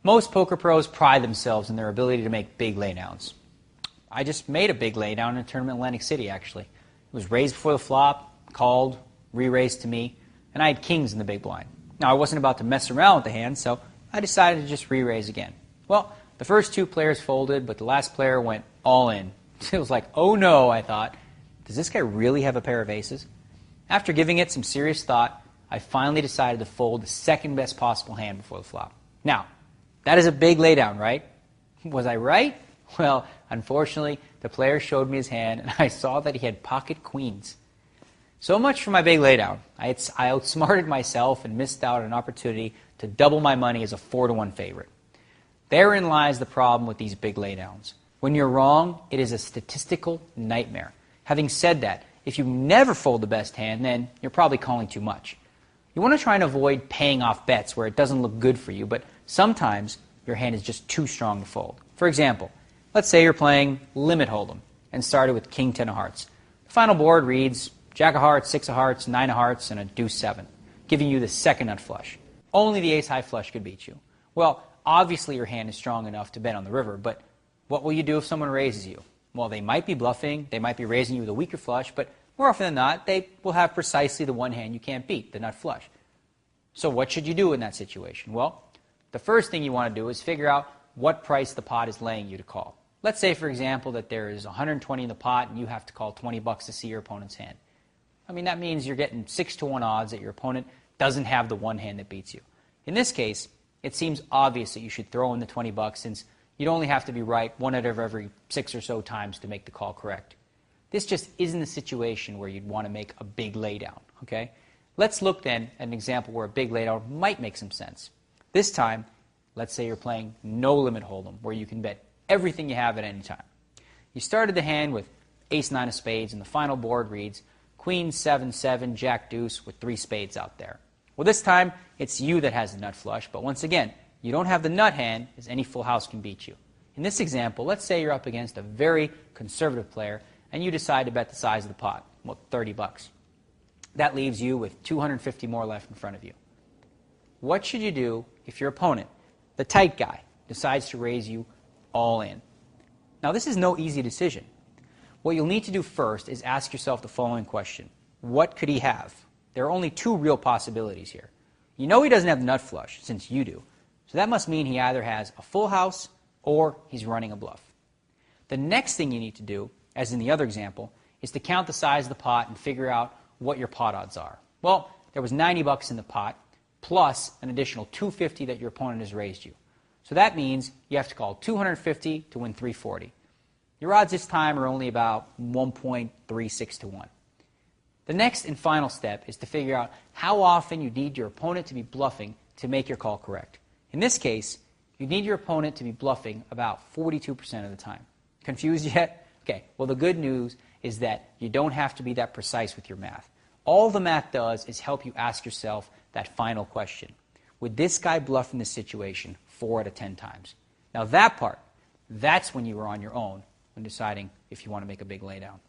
Most poker pros pride themselves in their ability to make big laydowns. I just made a big laydown in a tournament in Atlantic City, actually. It was raised before the flop, called, re-raised to me, and I had kings in the big blind. Now, I wasn't about to mess around with the hand, so I decided to just re-raise again. Well, the first two players folded, but the last player went all in. It was like, oh no, I thought. Does this guy really have a pair of aces? After giving it some serious thought, I finally decided to fold the second best possible hand before the flop. Now, that is a big laydown, right? Was I right? Well, unfortunately, the player showed me his hand, and I saw that he had pocket queens. So much for my big laydown. I outsmarted myself and missed out on an opportunity to double my money as a 4-to-1 favorite. Therein lies the problem with these big laydowns. When you're wrong, it is a statistical nightmare. Having said that, if you never fold the best hand, then you're probably calling too much. You want to try and avoid paying off bets where it doesn't look good for you, but sometimes your hand is just too strong to fold. For example, let's say you're playing limit hold'em and started with king 10 of hearts. The final board reads jack of hearts, 6 of hearts, 9 of hearts, and a deuce 7, giving you the second nut flush. Only the ace high flush could beat you. Well, obviously your hand is strong enough to bet on the river, but what will you do if someone raises you? Well, they might be bluffing, they might be raising you with a weaker flush, but more often than not, they will have precisely the one hand you can't beat, the nut flush. So what should you do in that situation? Well, the first thing you want to do is figure out what price the pot is laying you to call. Let's say, for example, that there is 120 in the pot and you have to call 20 bucks to see your opponent's hand. I mean, that means you're getting 6-to-1 odds that your opponent doesn't have the one hand that beats you. In this case, it seems obvious that you should throw in the 20 bucks since you'd only have to be right one out of every 6 or so times to make the call correct. This just isn't a situation where you'd want to make a big laydown, okay? Let's look then at an example where a big laydown might make some sense. This time, let's say you're playing no limit hold'em, where you can bet everything you have at any time. You started the hand with ace 9 of spades, and the final board reads queen 7-7, jack deuce with 3 spades out there. Well, this time, it's you that has the nut flush, but once again, you don't have the nut hand, as any full house can beat you. In this example, let's say you're up against a very conservative player, and you decide to bet the size of the pot, well, 30 bucks. That leaves you with 250 more left in front of you. What should you do if your opponent, the tight guy, decides to raise you all in? Now, this is no easy decision. What you'll need to do first is ask yourself the following question. What could he have? There are only 2 real possibilities here. You know he doesn't have the nut flush, since you do. So that must mean he either has a full house or he's running a bluff. The next thing you need to do, as in the other example, is to count the size of the pot and figure out what your pot odds are. Well, there was 90 bucks in the pot, plus an additional 250 that your opponent has raised you. So that means you have to call 250 to win 340. Your odds this time are only about 1.36 to 1. The next and final step is to figure out how often you need your opponent to be bluffing to make your call correct. In this case, you need your opponent to be bluffing about 42% of the time. Confused yet? Okay, well, the good news is that you don't have to be that precise with your math. All the math does is help you ask yourself that final question. Would this guy bluff in this situation 4 out of 10 times? Now that part, that's when you are on your own when deciding if you want to make a big laydown.